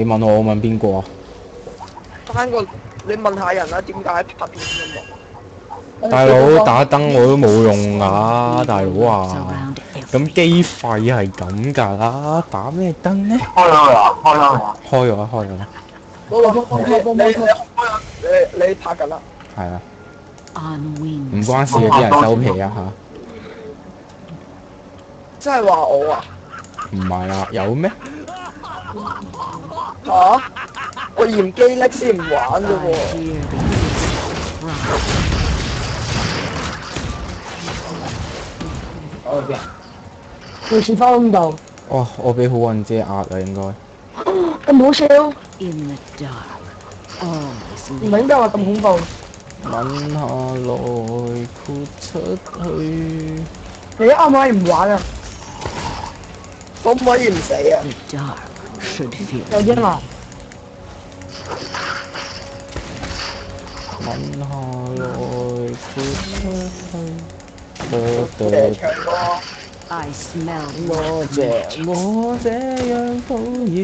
你問我，我問邊個啊？翻個你問下人啦，點解拍片咁忙？大佬打燈我都冇用㗎，大佬啊！咁機費係咁㗎啦，打咩燈呢？開咗未啊？開咗未啊？開咗啦，開咗啦，你拍緊啦？係啊， On 唔 wings. 關事嘅，啲人收皮啊嚇。即係話我啊？唔係啊，有咩？嚇！我嫌機叻先唔玩啫 I 喎。 hear the insect cry. 要似翻咁度，哇！我俾好運姐壓啊，應該。咁好笑， In the dark, always 唔係應該話咁恐怖。吻下來豁出去。你啱唔可以唔玩啊？可唔可以唔死啊？ the dark should feel 有啲嘛？吻下來豁出去。唱歌。 I smell 我這樣討厭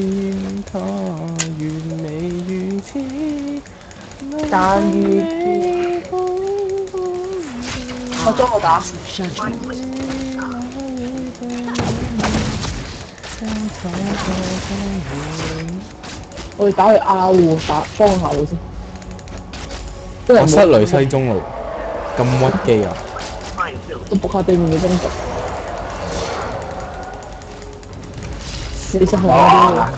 他，完美如此。但如我裝我打， judgment. 我哋打去亞戶打幫下佢先。我室雷西中路咁屈機啊！都仆下對面嘅中毒。你實係我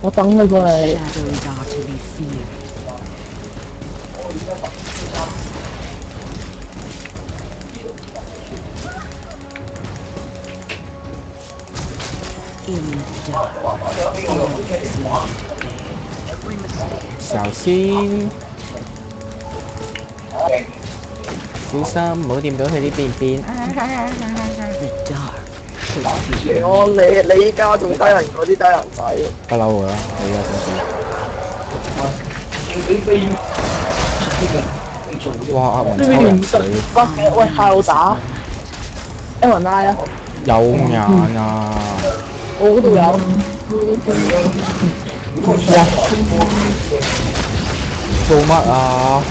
我等佢過嚟。 Shadows are to be feared. In the dark, 首先，小心唔好掂到佢啲便便。 the dark should feel 你依家仲低人嗰啲低人仔。不嬲㗎啦，你而家先知。哇！阿雲抽人水，喂，下路打 Aaron 拉啊！有眼啊！我嗰度有。做乜啊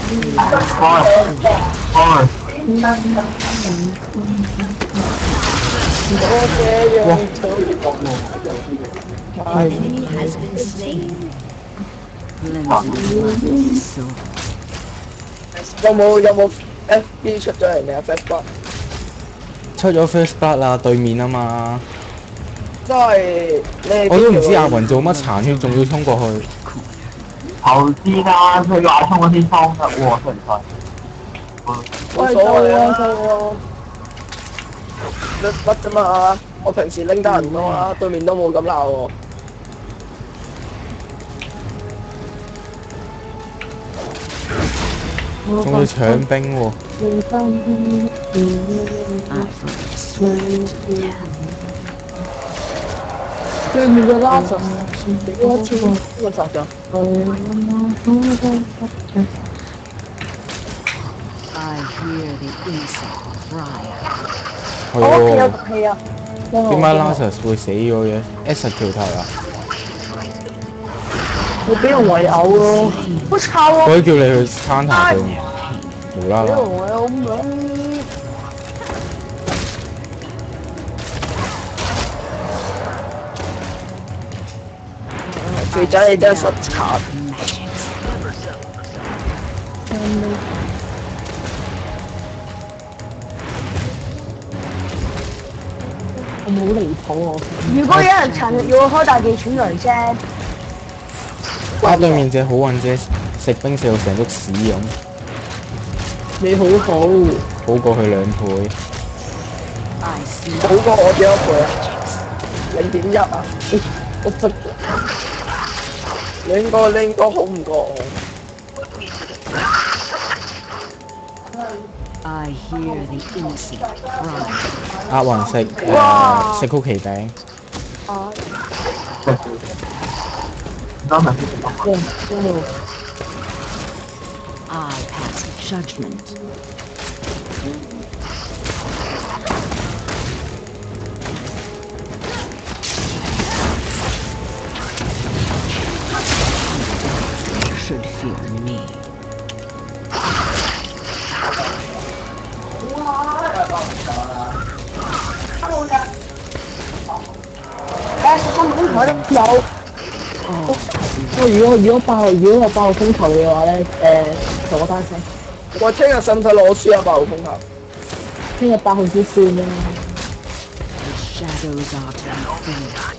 ？enemy has been slain. Cleansing soul. 有冇 FB 出咗嚟未啊 ？Facebook 出咗 first blood 啦，對面啊嘛。真係你我都唔知阿雲做乜殘血，仲要衝過去。頭先啦，佢話衝嗰啲衝得喎，出唔出？冇所謂啊！乜啫嘛？我平時拎得人多啊，對面都冇咁鬧喎。仲要搶兵喎！ I sweet death. 對面嘅拉神，我超呢個殺咗。I hear the insect cry. 係我屋企有喎，毒氣啊！點解 Lazarus 會死咗嘅 ？S 條題啊！我俾人圍毆咯！我操啊！可以叫你去餐下佢，無啦啦。俾人圍毆咁樣。肥仔你真係實殘。我冇離譜我。如果有人殘忍要我開大技喘雷聲，呃對面隻好運姐食冰食到成篤屎咁，你好好，好過佢2倍。 I see 好過我幾多倍啊？0.1啊！我真你應該好唔過我。 I hear the insect cry. 呃雲食食曲奇餅，真係I pass judgment. fear me. 誒，15分台都有。 如果我爆風球嘅話咧，同我單聲。我聽日使唔使攞書啊？8號風球。聽日8號先算啦。The shadows are to be feared.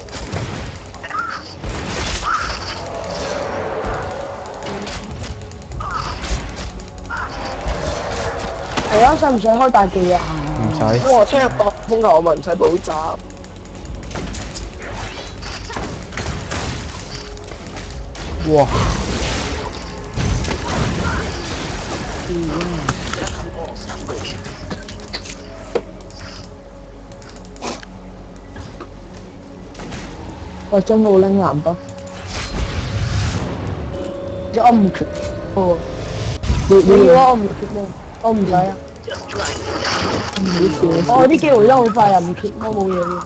係啊，使唔使開大技啊？唔使。哇！聽日8號風球我咪唔使補習。哇！ 我將冇拎藍筆。我唔缺。哦。你要啊？我唔缺咩？我唔使啊。我啲機會都好快又唔缺，我冇嘢嘅。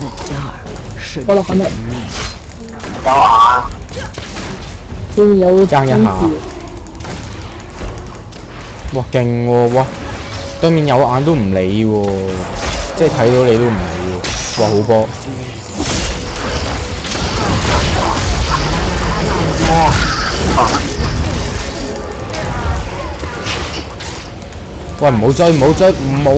The dark should 我落緊嚟。 有啊，仲有爭一下。哇！勁喎！哇！對面有眼都唔理喎，即係睇到你都唔理喎。哇！好波！喂！唔好追！唔好追！唔好！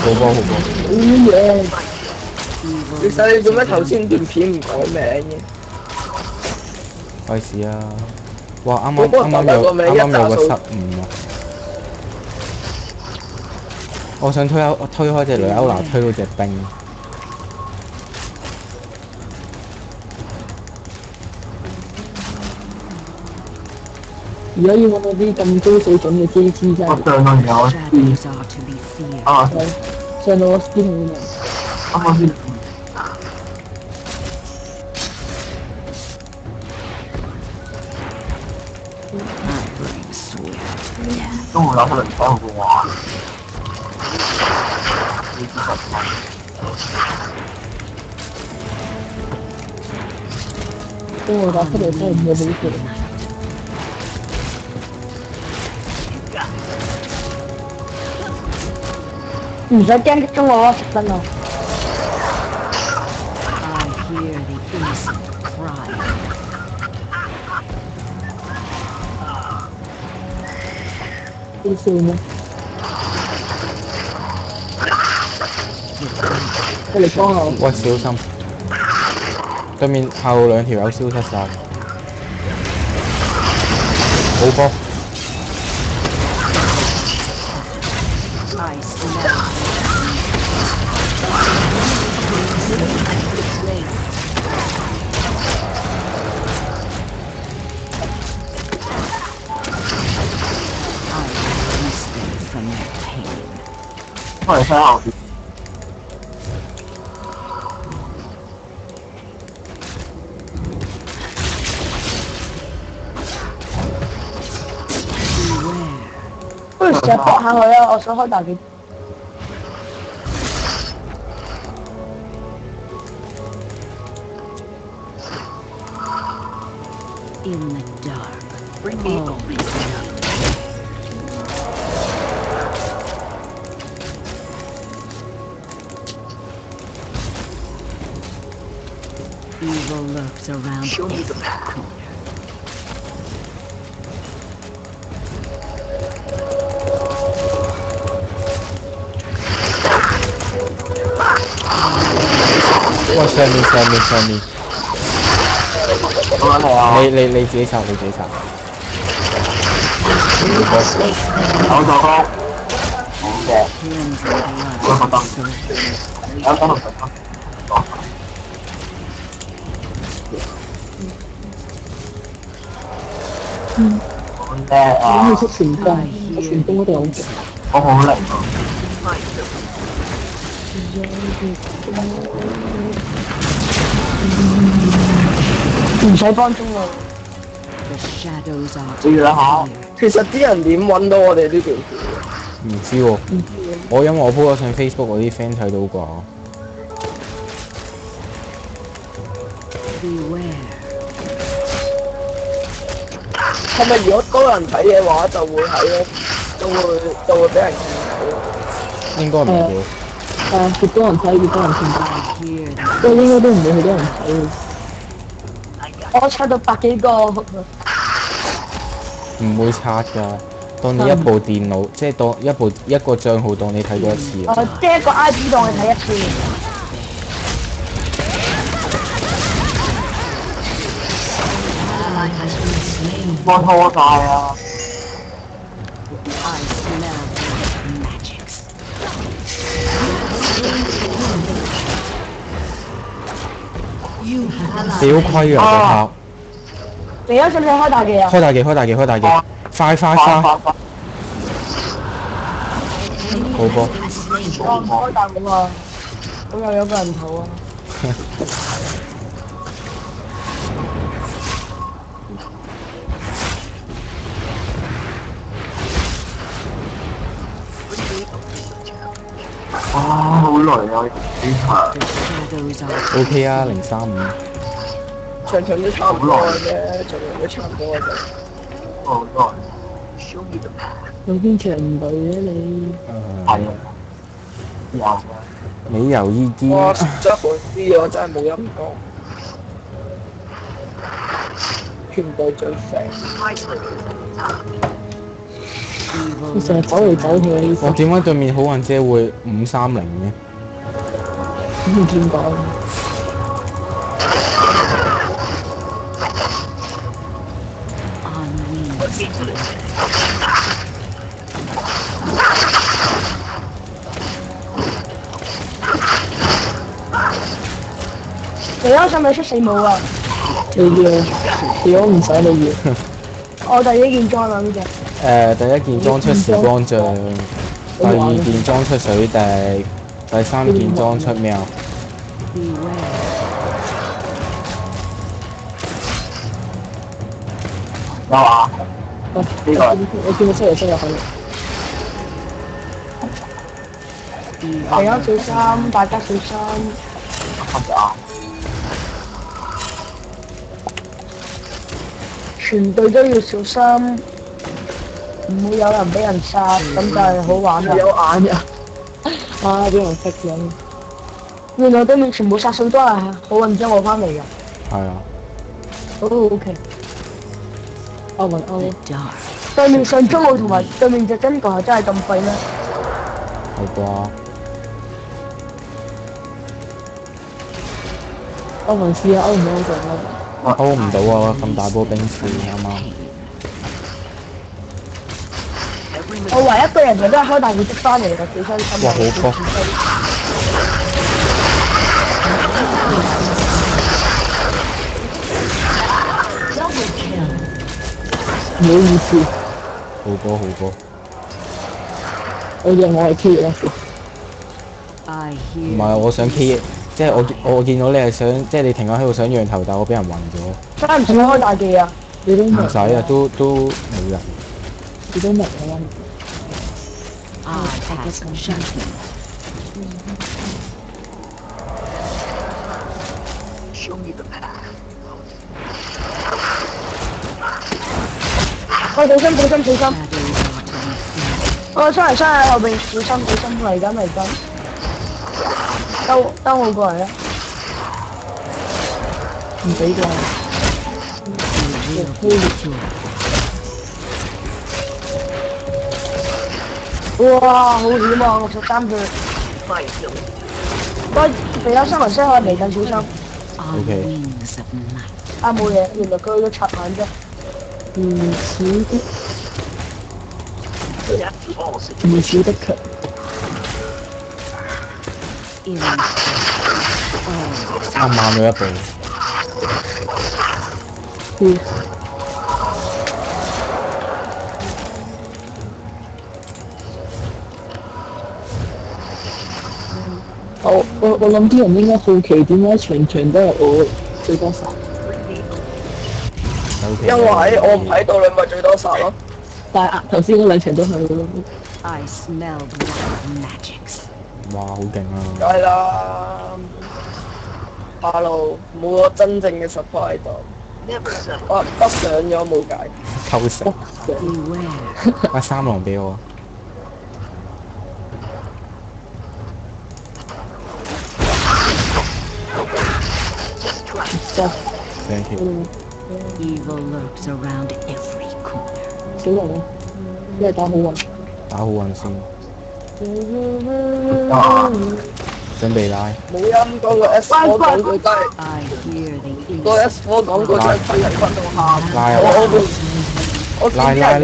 好波！好波！其實你做咩頭先段片唔改名嘅？費事啊！哇！啱啱有個失誤啊！我想推開隻雷歐娜，推到隻冰。而家要揾到啲咁高水準嘅 JG 真係。我上到有 shadows are to be feared. 啊，上到我 skin 好難。啱啱先。 I bring swift 都會攞出嚟講嘅話，都我打出嚟真係唔會好笑。唔使驚擊中我咯，10分咯。 I hear the innocent cry. 好笑咩？你嚟幫我。喂，小心！對面後兩條友消失晒。好波！ I smell. I release them from their pain. 都係雙後邊。 不如成日搏下佢啊！我想開大技。 In the dark, always light. Evil lurks around every corner.哇！上面！咁樣嚟啊！你自己殺，你自己殺。有助攻，好嘅， Cleanse the blood What of about the soul. 有得落嚟。好叻啊！出全攻，全攻嗰度好勁。我好叻啊！唔使幫中路。The shadows are 你兩下，其實啲人點揾到我哋呢條橋？唔知喎，我因為我 po 咗上 Facebook，我啲 friend 睇到啩。beware. 係咪如果多人睇嘅話，就會喺咧，就會俾人見應該唔會。越多人睇越多人見到， I hear them. 不過應該都唔會好多人睇。我刷到百幾個，唔會刷㗎。當你一部電腦，即係當一個帳號當你睇咗一次啊。即係一個 IP 當你睇一次。我拖晒啊！ I smell magics. 幾好虧啊！嗰刻你而家使唔使開大技啊？開大技，快！好波！我唔開大武啊，咁又有個人頭啊。好累啊！呢場 The shadows are OK 啊，035。場場都差唔多嘅啫，場場都差唔多嘅啫。好累，有邊場唔對嘅你？係啊，有嘅。你有意見？哇！真係好啲啊，真係冇陰功。全隊最肥。你成日走嚟走去呢個，我點解對面好運姐會530嘅？唔見講。on wings. 你而家使唔使出死武啊？你要，如果唔使你要。我第一件裝啦呢隻。第一件裝出時光杖，第二件裝出水滴，第三件裝出咩啊？ Beware. 有啊，呢個我見到出嚟出入去。大家小心，大家小心。係啊，全隊都要小心，唔會有人俾人殺，咁就係好玩啦。有眼嘅。啊！俾人識咗。原來對面全部殺手都係好運將我翻嚟嘅。係啊，好 OK。歐文歐 The dark. 對面上中路同埋對面隻真個係真係咁廢咩？係啩？歐文試下歐唔歐就歐。勾唔到啊！咁大波兵士啱啱。我唯一一個人就都係開大會積翻嚟嘅，幾傷心哇！好波！唔好意思，好波！我以為我係 K 啦。 I 唔 hear. 係，我想 K，即係我見到你係想，即係你停咗喺度想讓頭，但我俾人暈咗。使唔使開大技啊？你都明唔使啊，都冇人。你都明啦。 I pass judgment. 我小心小心小心！ Shadows are to be feared. 我出嚟喺後邊，小心嚟緊！兜我過嚟啊！唔俾㗎。 You will be joy. 哇，好險啊！63佢。喂，肥友新聞聲我嚟緊，小心！ On Okay. wings of night. 啊冇嘢，原來佢都插眼啫。唔少得強。 In 啱慢咗一步。我諗啲人應該好奇點解場場都係我最多殺。OK。因為我唔喺度，你咪最多殺咯。但係頭先嗰兩場都係咯。I smell black magics. 哇，好勁梗啊！係啦。Hello，冇個真正嘅 support 喺度。我北上咗冇計。偷食。 Beware. 啊，三郎俾我。Thank you。 Evil lurks around every corner. 小龍啊，一係打好運。打好運先。準備拉。冇音嗰個 S 4廣告都係 I hear the 個 S 4廣告真係分人分到喊。拉我見啲人係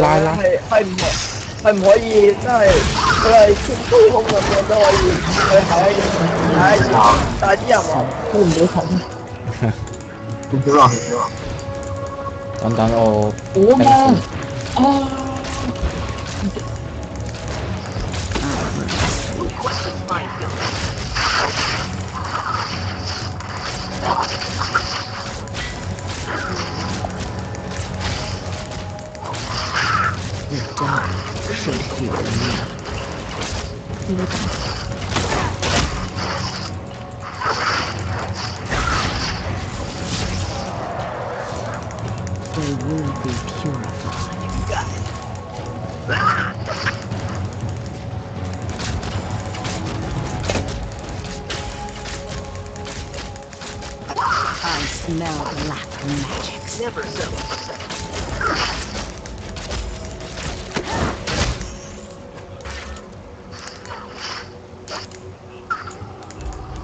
唔可以，真係佢係穿高空咁樣都可以去睇一樣，但係啲人話都唔好睇。少少啊，少少啊。等等我。好啊！啊！ the dark should fear me. They will be purified. I smell black magics. Never so.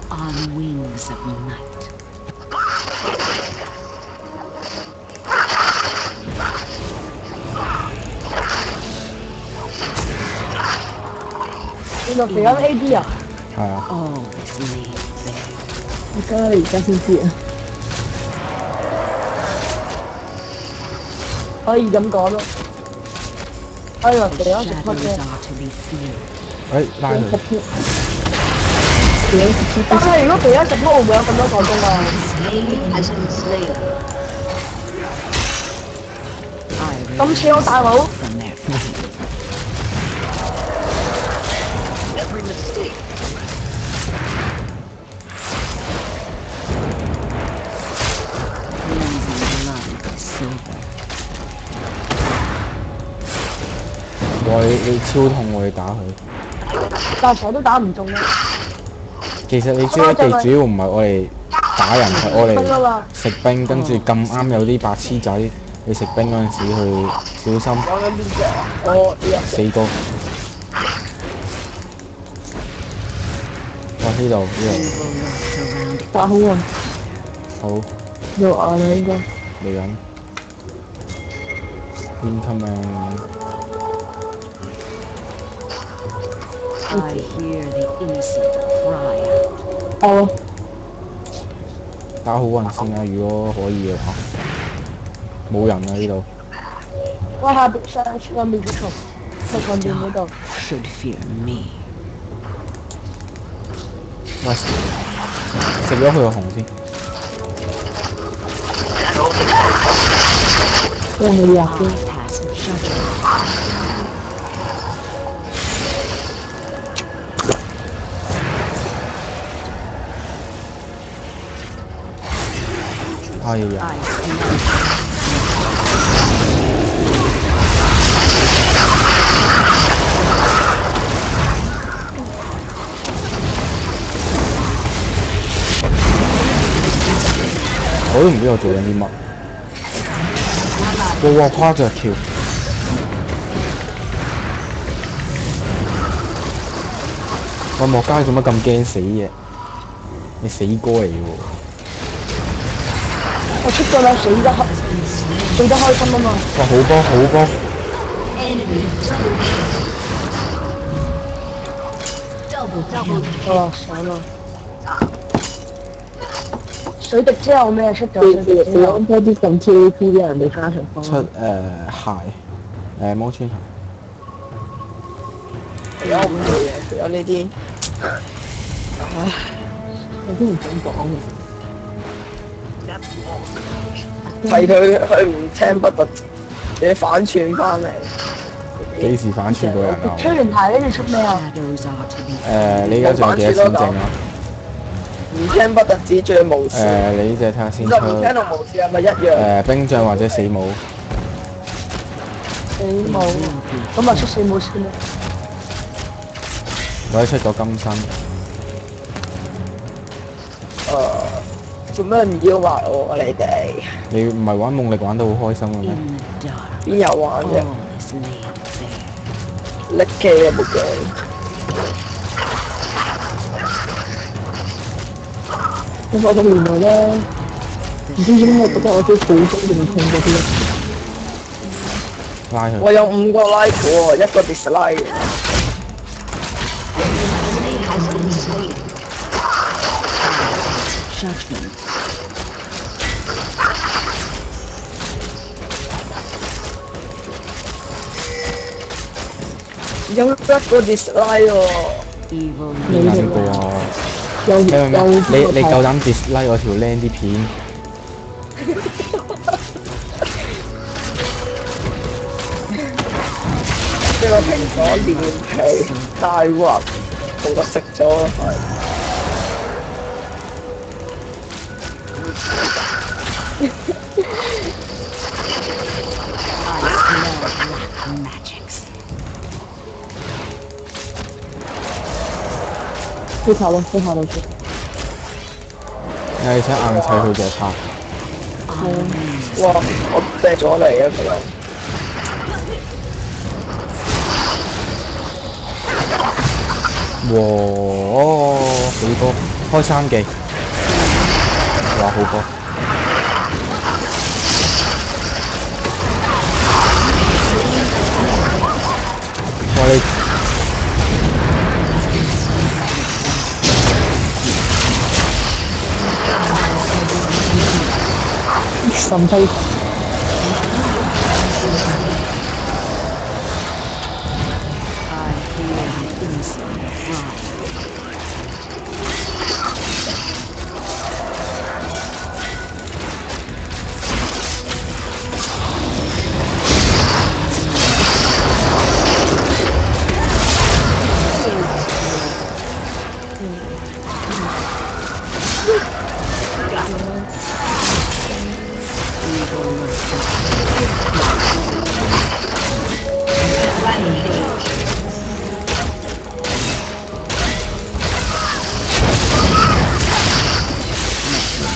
On wings of night. Bây giờ phải ăn AD à? 係啊。 Always laid bare. 而家先知啊！可以咁講咯。哎呀，俾咗食 Shadows 乜啫？ are to be feared. 誒，拉佢。但係如果俾咗食乜，會唔會有咁多個鐘啊？ I 咁似我大佬， from their feet. Cleansing blood is silver. 哇！你超痛喎，你打佢。但係成日都打唔中咧。其實你 G1 地主要唔係我哋打人，係我冰啊哋嘛，食冰，跟住咁啱有啲白痴仔，你食冰嗰陣時去小心講緊邊隻啊？我呢日死歌。哇！呢度 Evil lurks around 打好運，好又硬啦應該。嚟緊。Incoming。 I hear the innocent cry out. 哦，打好運先啊！如果可以嘅話，冇人啊呢度。喂下邊上面嗰度，喺上邊嗰度。 Should fear me. 喂，食咗佢個紅先。都係你啊！ I pass judgment. 哎呀！ I smell 我都唔知我做緊啲乜。哇！誇張跳。喂，莫佳做乜咁驚死嘅？你死哥嚟嘅喎！我出咗啦，死得開心啊嘛！哇！好波好波！哦，上啦！水滴之後咩出咗？水滴之後你安排啲咁 TAP 嘅人哋加場方。出鞋摩穿鞋。有唔做嘢，有呢啲。我都唔想講嘅。係佢唔聽不特止，你反串翻嚟。幾時反串過人啊？吹完牌跟住出咩啊？ Shadows are to be 你而家仲有幾多錢剩啊？唔聽不特止，仲有無視。你呢隻睇下先其實唔出。聽同無視係咪一樣？冰將或者死武。死冇，咁咪出死冇先啦。或者出咗金身。做咩唔要埋我啊？你哋你唔係玩夢力玩得好開心嘅咩？ in the dark. 邊有玩啫？ All is laid bare. 力機啊部機。我發覺原來咧，唔知點解覺得我啲好中意痛嗰啲。拉佢。我有5個 like 喎，1個 dislike。Judgment. 有1個 dislike 喎。 Evil 邊兩 lives 個 around. 啊？有你夠膽 dislike 我條靚啲片？呢個蘋果連皮大鑊，同我食咗係。Black magics. 飛塔咯，飛塔咯，你想硬砌佢隻塔？哇！我掟咗你啊佢。哇！好多開3技，哇好多！哇你神飛。I hear the inside cry.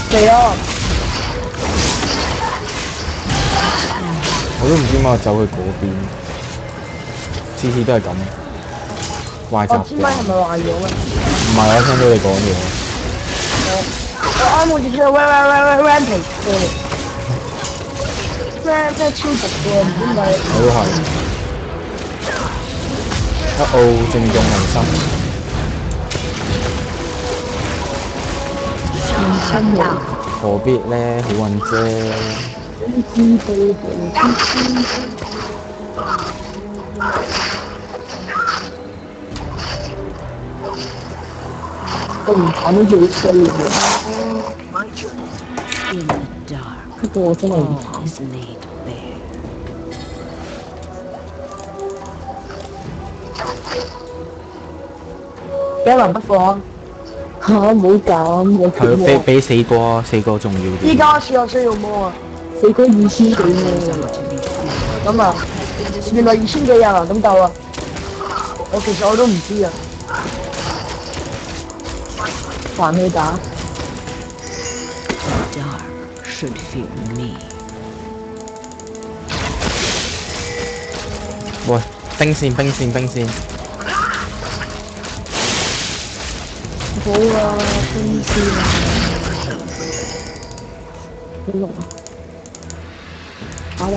係啊！我都唔知點解我走去嗰邊，次次都係咁，壞習我支咪係慣。咪壞咗啊？唔係，我聽到你講嘢。我啱好似聽到 rampage 嘅，即係超直嘅，唔知點解。我都係。正中民心。何必咧？好運啫。知道個唔慘都幾衰嘅， In the dark. 不過我真係唔 All 慘。 is laid bare. 俾人不放。嚇唔好咁，我係缺俾4個重要啲。依家似我需要魔啊！死嗰2000幾喎， To be feared. 咁啊，原來2000幾人啊，咁鬥啊！其實我都唔知啊。還去打。 The dark should fear me. 喂，兵線。好啊，公司啊，好龍啊，打龍。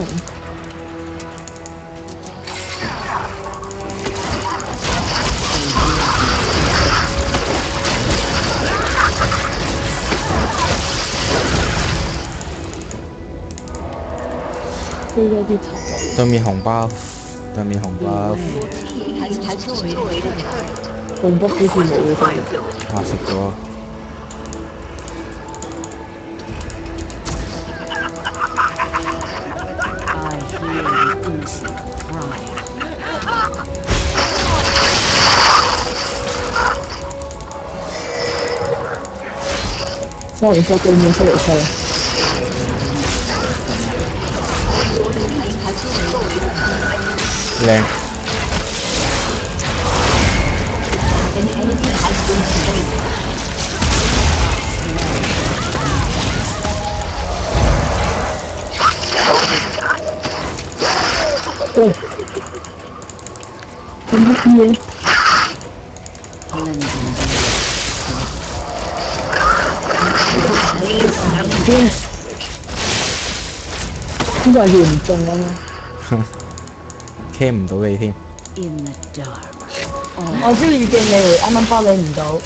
飛咗啲頭。對面紅包。紅卜好似冇嘅，食咗。我唔識對面出嚟吹。靚。喂，咁乜嘢？ 呢個係嚴重啊嘛！ cam 唔到你添。 In the dark. 我招預見你，啱啱幫你唔到。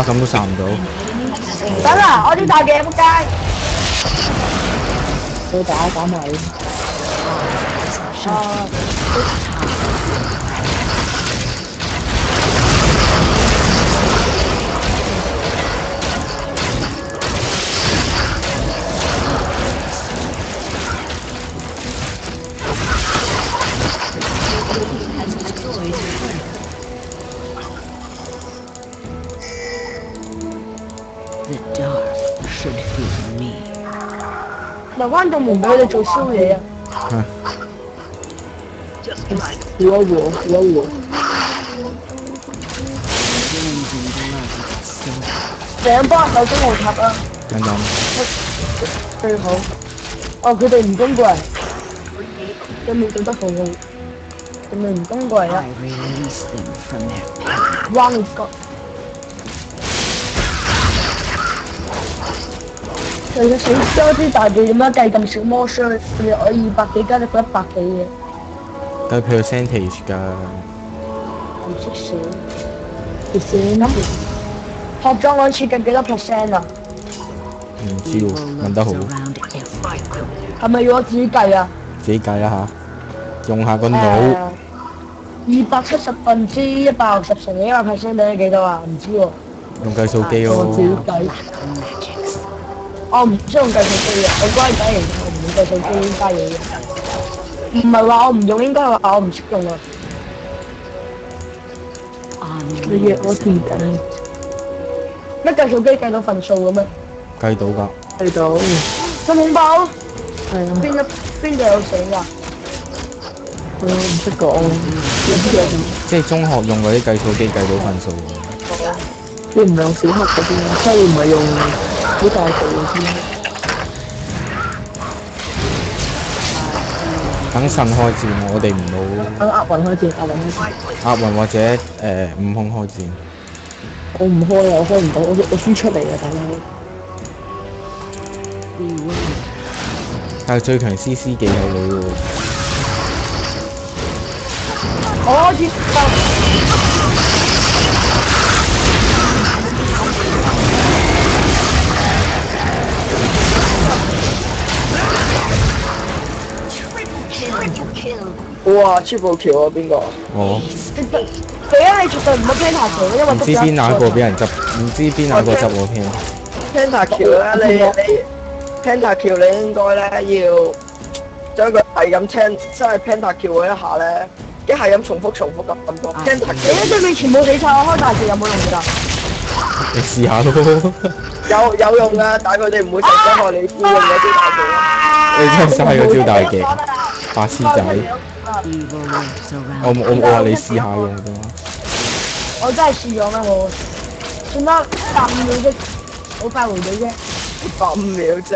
咁都殺唔到。等啦，我啲大嘅仆街。佢打埋。啊！ The dark should fear me. 留翻道門俾佢哋做宵夜啊！扶一扶，扶一扶。 Cleansing blood with its soul. 兩波手中豪塔啊！等等。最好。哦，佢哋唔攻過嚟，對面做得好好，佢哋唔攻過嚟啊 I！ release them from their pain. 彎你個。其實死咗啲大隊點解計咁少魔傷？佢哋我200幾加你佢100幾嘅，計 percentage 㗎。唔識數。你先咁學裝嗰次計幾多 percent 啊？唔知喎，問得好。 Around every corner. 係咪要我自己計啊？自己計一下，用下個腦。 270分之160乘以100% 等於幾多啊？唔知喎。用計數機我自己咯。計。 我唔識用計數機嘅，我乖仔嚟，我唔用計數機加嘢嘅。唔係話我唔用，應該係話我唔識用啊。 你約我填緊，乜計數機計到份數嘅咩？計到㗎。睇到。咁恐怖？係啊，邊度有死㗎？我唔識講，有啲嘢即係中學用嗰啲計數機計到分數。你唔係用小學嗰啲啊，即係你唔係用好大部嗰啲。等神開戰，我哋唔好等押韻開戰，押韻開戰。押韻或者悟空開戰。我唔開啊，我開唔到，我輸出嚟啊，大佬。 但係最強 CC 技有你喎。我開始哇！超步橋啊，邊個？我佢啊，你絕對唔好 Penta 橋，因為唔知邊哪個俾人執，唔知邊哪個執我添。Penta 橋咧，你 Penta 橋你應該咧要將佢係咁聽，真係 Penta 橋嗰一下咧，一係咁重複咁感覺。Penta 你橋啲對面全部死晒，我開大橋有冇用㗎？你試下咯。有用㗎，但係佢哋唔會成傷害你要用嗰啲大橋。你真係嘥嗰招大技，白痴仔。 Evil lives around. 我話你試下用啫。我真係試咗咩？我算啦，15秒啫，好快回到啫。 15秒啫。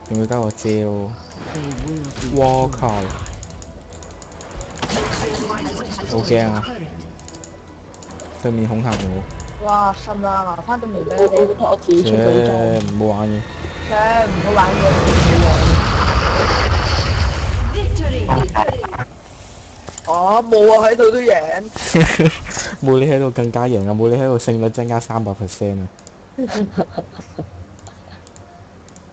仲要加個遮咯。 They will be 哇靠！好驚啊！對面恐嚇我。哇，信啦，翻到嚟俾你哋，我自己出咗裝。唔好玩嘅。唔好玩嘅。哦，冇啊，喺度都贏。冇你喺度更加贏啊！冇你喺度勝率增加300% 啊！